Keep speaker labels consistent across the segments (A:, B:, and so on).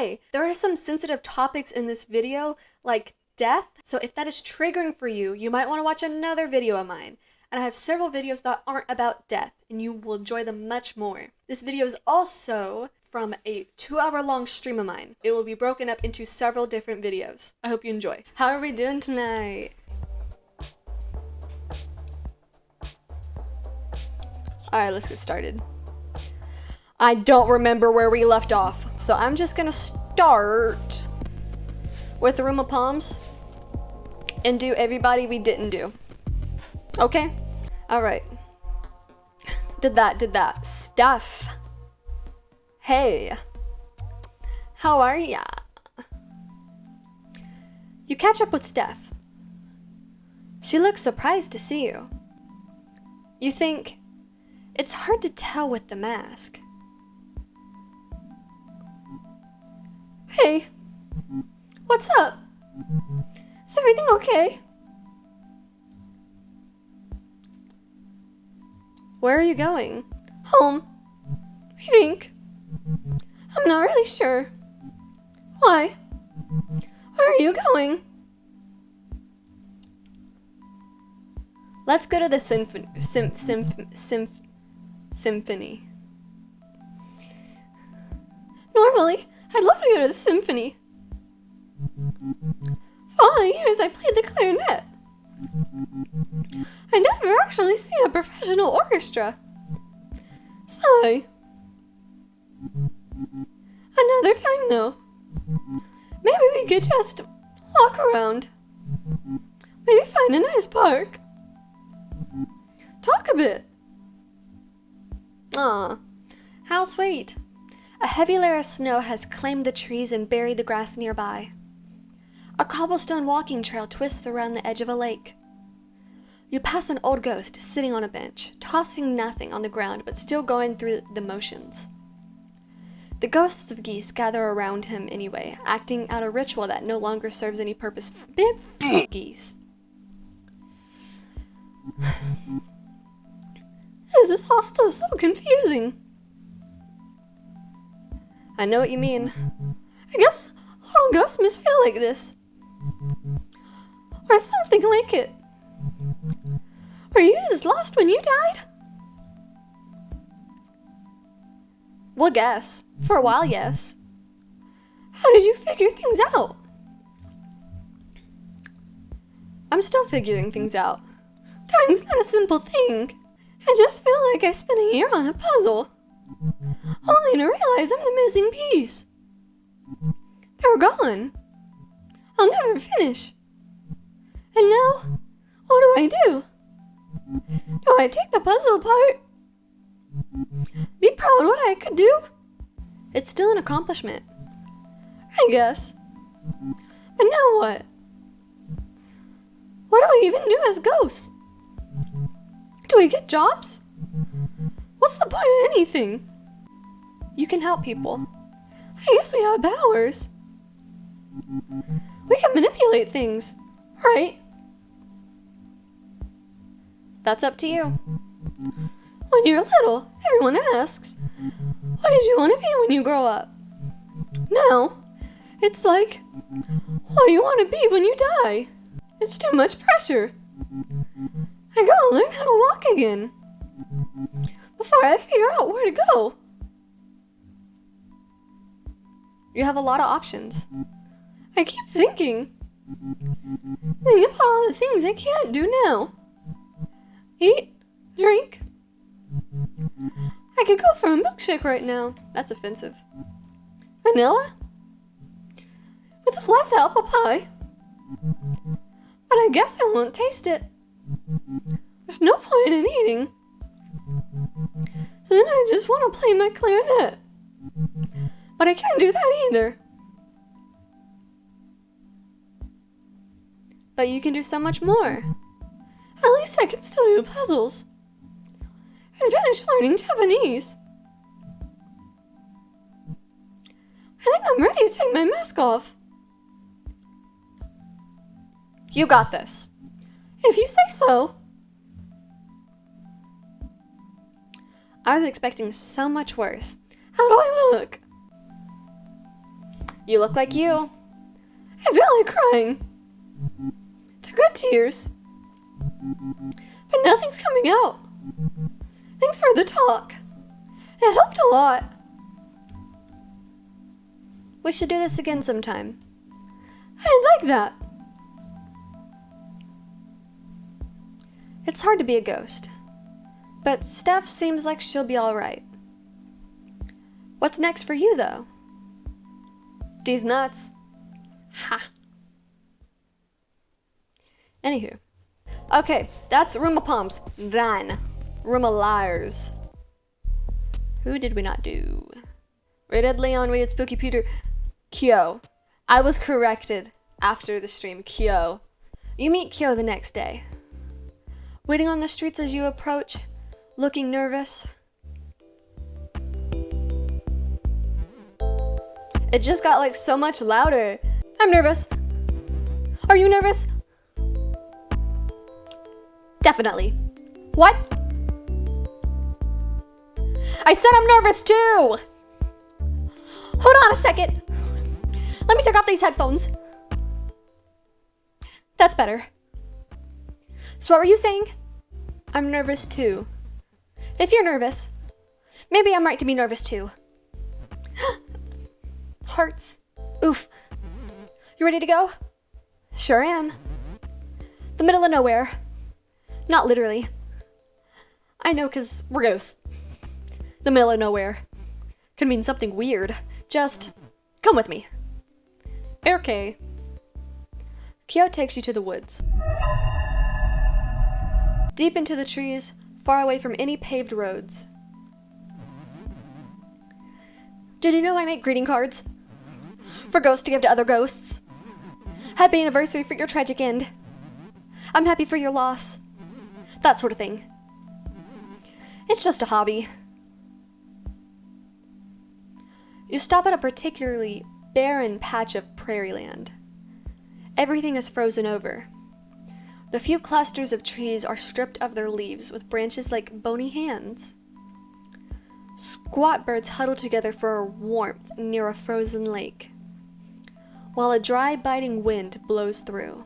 A: okay. There are some sensitive topics in this video, like death, so if that is triggering for you, you might want to watch another video of mine. And I have several videos that aren't about death, and you will enjoy them much more. This video is also from a 2-hour-long stream of mine. It will be broken up into several different videos. I hope you enjoy. How are we doing tonight? Alright, let's get started. I don't remember where we left off, so I'm just gonna start with the Room of Palms and do everybody we didn't do. Okay? Alright. Did that. Steph. Hey. How are ya? You catch up with Steph. She looks surprised to see you. You think, it's hard to tell with the mask. Hey. What's up? Is everything okay? Where are you going? Home. I think. I'm not really sure. Why? Where are you going? Let's go to the symphony. Normally, I'd love to go to the symphony. For all the years I played the clarinet, I never actually seen a professional orchestra. Sigh. Another time though. Maybe we could just walk around. Maybe find a nice park. Talk a bit. Aw, how sweet. A heavy layer of snow has claimed the trees and buried the grass nearby. A cobblestone walking trail twists around the edge of a lake. You pass an old ghost sitting on a bench, tossing nothing on the ground but still going through the motions. The ghosts of geese gather around him anyway, acting out a ritual that no longer serves any purpose. Geese. This is all still so confusing. I know what you mean. I guess all ghosts must feel like this. Or something like it. Were you this lost when you died? We'll guess. For a while, yes. How did you figure things out? I'm still figuring things out. Dying's not a simple thing. I just feel like I spent a year on a puzzle, only to realize I'm the missing piece. They're gone. I'll never finish. And now, what do I do? Do I take the puzzle apart? Be proud of what I could do? It's still an accomplishment. I guess. But now what? What do we even do as ghosts? Do we get jobs? What's the point of anything? You can help people. I guess we have powers. We can manipulate things, right? That's up to you. When you're little, everyone asks, what did you want to be when you grow up? Now, it's like, what do you want to be when you die? It's too much pressure. I gotta learn how to walk again before I figure out where to go. You have a lot of options. I keep thinking about all the things I can't do now. Eat, drink. I could go for a milkshake right now. That's offensive. Vanilla? With a slice of apple pie. But I guess I won't taste it. There's no point in eating. So then I just want to play my clarinet. But I can't do that either. But you can do so much more. At least I can still do puzzles. And finish learning Japanese. I think I'm ready to take my mask off. You got this. If you say so. I was expecting so much worse. How do I look? You look like you. I feel like crying. They're good tears. But nothing's coming out. Thanks for the talk. It helped a lot. We should do this again sometime. I'd like that. It's hard to be a ghost, but Steph seems like she'll be alright. What's next for you, though? D's nuts. Ha. Anywho. Okay, that's Room of Palms. Done. Room of Liars. Who did we not do? We did Leon, we did Spooky Peter. Kyo. I was corrected after the stream. Kyo. You meet Kyo the next day. Waiting on the streets as you approach, looking nervous. It just got like so much louder. I'm nervous. Are you nervous? Definitely. What? I said I'm nervous too! Hold on a second. Let me take off these headphones. That's better. So what were you saying? I'm nervous too. If you're nervous, maybe I'm right to be nervous too. Hearts. Oof. You ready to go? Sure am. The middle of nowhere. Not literally. I know, 'cause we're ghosts. The middle of nowhere. Could mean something weird. Just come with me. Okay. Kyo takes you to the woods. Deep into the trees, far away from any paved roads. Did you know I make greeting cards? For ghosts to give to other ghosts. Happy anniversary for your tragic end. I'm happy for your loss. That sort of thing. It's just a hobby. You stop at a particularly barren patch of prairie land. Everything is frozen over. The few clusters of trees are stripped of their leaves with branches like bony hands. Squat birds huddle together for warmth near a frozen lake, while a dry, biting wind blows through.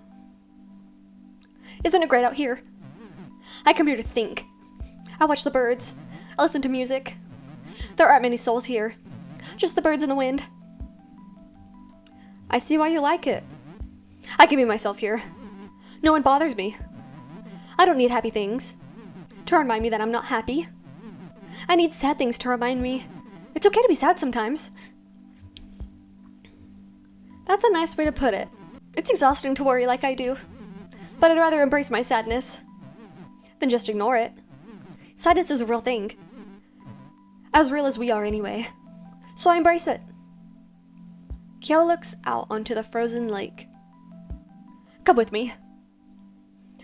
A: Isn't it great out here? I come here to think. I watch the birds. I listen to music. There aren't many souls here. Just the birds and the wind. I see why you like it. I can be myself here. No one bothers me. I don't need happy things to remind me that I'm not happy. I need sad things to remind me it's okay to be sad sometimes. That's a nice way to put it. It's exhausting to worry like I do, but I'd rather embrace my sadness than just ignore it. Sadness is a real thing. As real as we are anyway. So I embrace it. Kyo looks out onto the frozen lake. Come with me.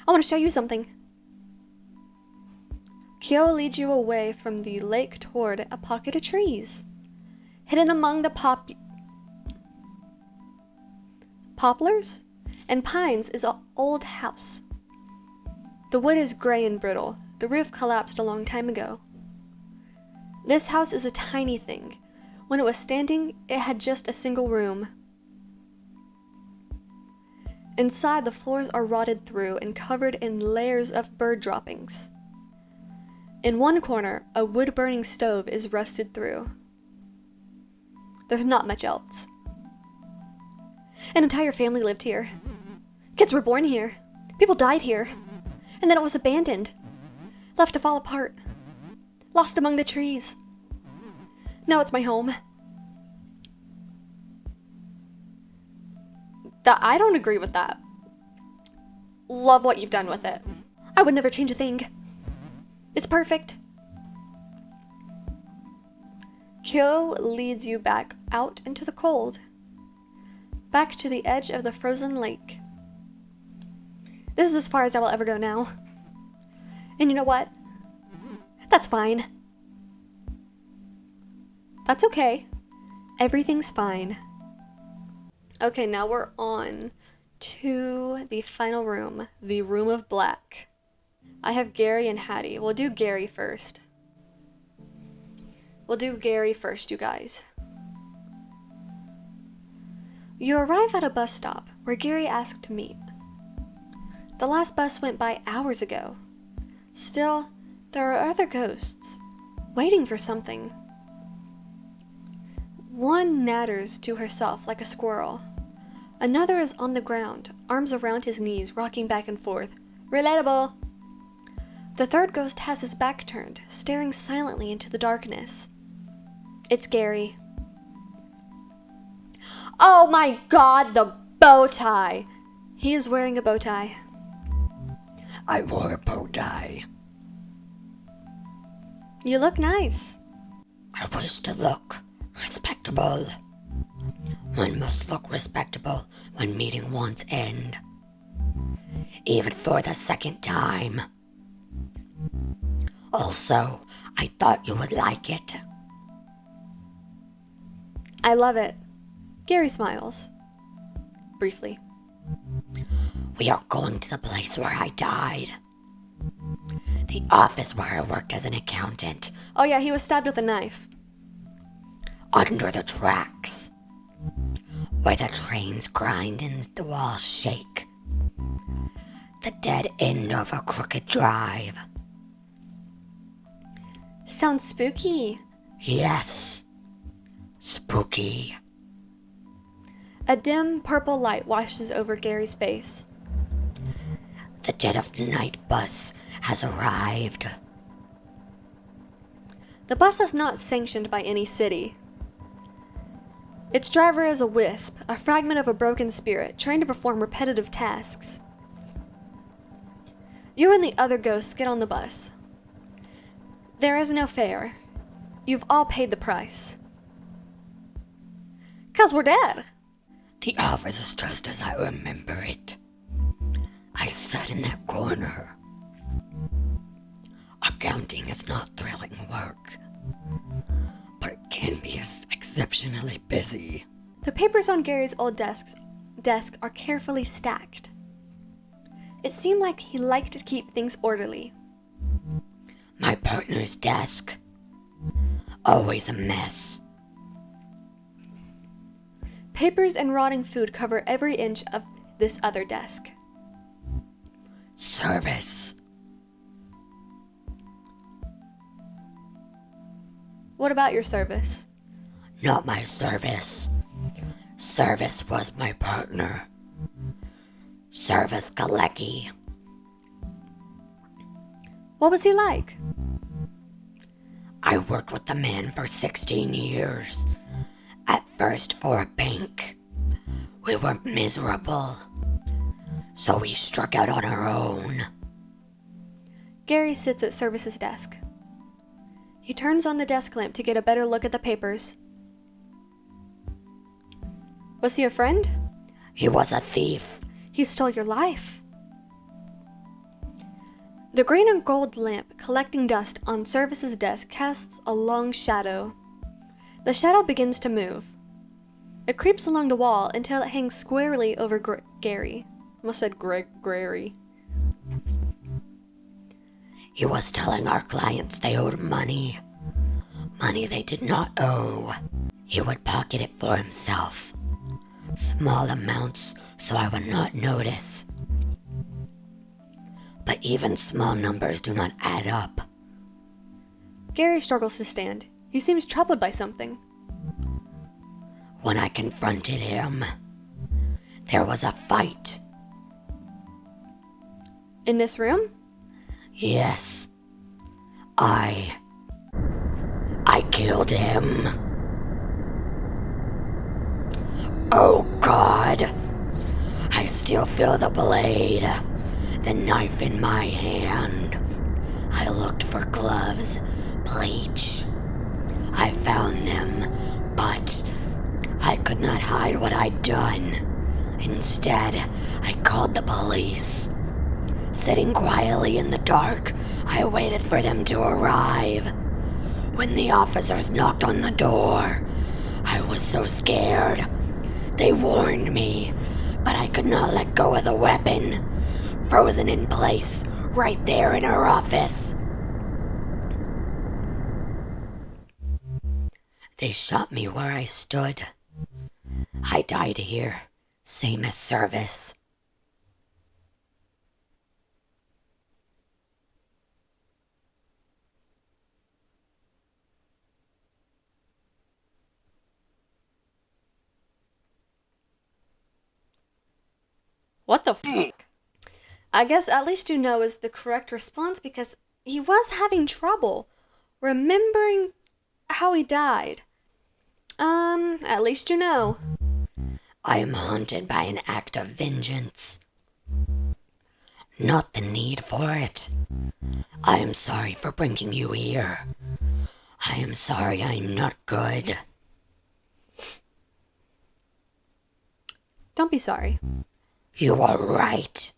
A: I want to show you something. Kyo leads you away from the lake toward a pocket of trees. Hidden among the poplars and pines is an old house. The wood is gray and brittle. The roof collapsed a long time ago. This house is a tiny thing. When it was standing, it had just a single room. Inside, the floors are rotted through and covered in layers of bird droppings. In one corner, a wood-burning stove is rusted through. There's not much else. An entire family lived here. Kids were born here. People died here. And then it was abandoned. Left to fall apart. Lost among the trees. Now it's my home. I don't agree with that. Love what you've done with it. I would never change a thing. It's perfect. Kyo leads you back out into the cold. Back to the edge of the frozen lake. This is as far as I will ever go now. And you know what? That's fine. That's okay. Everything's fine. Okay, now we're on to the final room, the Room of Black. I have Gary and Hattie. We'll do Gary first. You guys. You arrive at a bus stop where Gary asked to meet. The last bus went by hours ago. Still, there are other ghosts, waiting for something. One natters to herself like a squirrel. Another is on the ground, arms around his knees, rocking back and forth. Relatable! The third ghost has his back turned, staring silently into the darkness. It's Gary. Oh my god, the bow tie! He is wearing a bow tie.
B: I wore a bow tie.
A: You look nice.
B: I wish to look respectable. One must look respectable when meeting one's end. Even for the second time. Also, I thought you would like it.
A: I love it. Gary smiles. Briefly.
B: We are going to the place where I died. The office where I worked as an accountant.
A: Oh yeah, he was stabbed with a knife.
B: Under the tracks. Where the trains grind and the walls shake. The dead end of a crooked drive.
A: Sounds spooky.
B: Yes. Spooky.
A: A dim purple light washes over Gary's face.
B: The dead of night bus has arrived.
A: The bus is not sanctioned by any city. Its driver is a wisp, a fragment of a broken spirit, trying to perform repetitive tasks. You and the other ghosts get on the bus. There is no fare. You've all paid the price. 'Cause we're dead.
B: The office is just as I remember it. I sat in that corner. Accounting is not thrilling work, but it can be exceptionally busy.
A: The papers on Gary's old desk are carefully stacked. It seemed like he liked to keep things orderly.
B: My partner's desk. Always a mess.
A: Papers and rotting food cover every inch of this other desk.
B: Service.
A: What about your service?
B: Not my service. Service was my partner. Service Galecki.
A: What was he like?
B: I worked with the man for 16 years. At first for a bank. We were miserable. So we struck out on our own.
A: Gary sits at Service's desk. He turns on the desk lamp to get a better look at the papers. Was he a friend?
B: He was a thief.
A: He stole your life. The green and gold lamp collecting dust on Service's desk casts a long shadow. The shadow begins to move. It creeps along the wall until it hangs squarely over Gary. Almost said Gary.
B: He was telling our clients they owed money. Money they did not owe. He would pocket it for himself. Small amounts so I would not notice. But even small numbers do not add up.
A: Gary struggles to stand. He seems troubled by something.
B: When I confronted him, there was a fight.
A: In this room?
B: Yes. I killed him. Oh God. I still feel the blade, the knife in my hand. I looked for gloves, bleach. I found them, but I could not hide what I'd done. Instead, I called the police. Sitting quietly in the dark, I waited for them to arrive. When the officers knocked on the door, I was so scared. They warned me, but I could not let go of the weapon, frozen in place right there in her office. They shot me where I stood. I died here, same as Service.
A: What the fuck? I guess at least you know is the correct response because he was having trouble remembering how he died. At least you know.
B: I am haunted by an act of vengeance. Not the need for it. I am sorry for bringing you here. I am sorry I'm not good.
A: Don't be sorry.
B: You are right.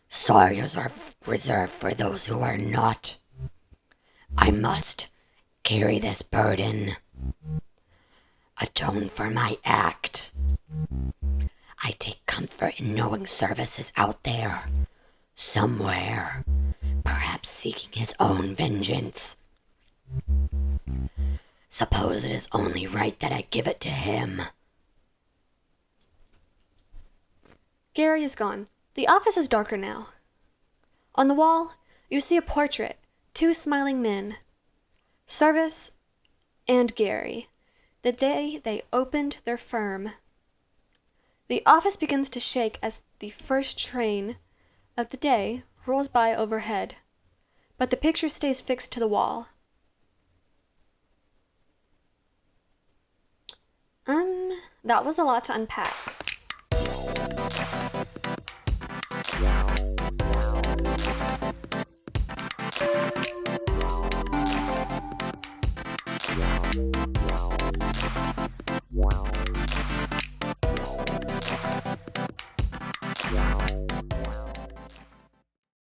B: Sorries are reserved for those who are not. I must carry this burden. Atone for my act. I take comfort in knowing Service is out there, somewhere, perhaps seeking his own vengeance. Suppose it is only right that I give it to him.
A: Gary is gone. The office is darker now. On the wall, you see a portrait, 2 smiling men. Service and Gary, the day they opened their firm. The office begins to shake as the first train of the day rolls by overhead, but the picture stays fixed to the wall. That was a lot to unpack.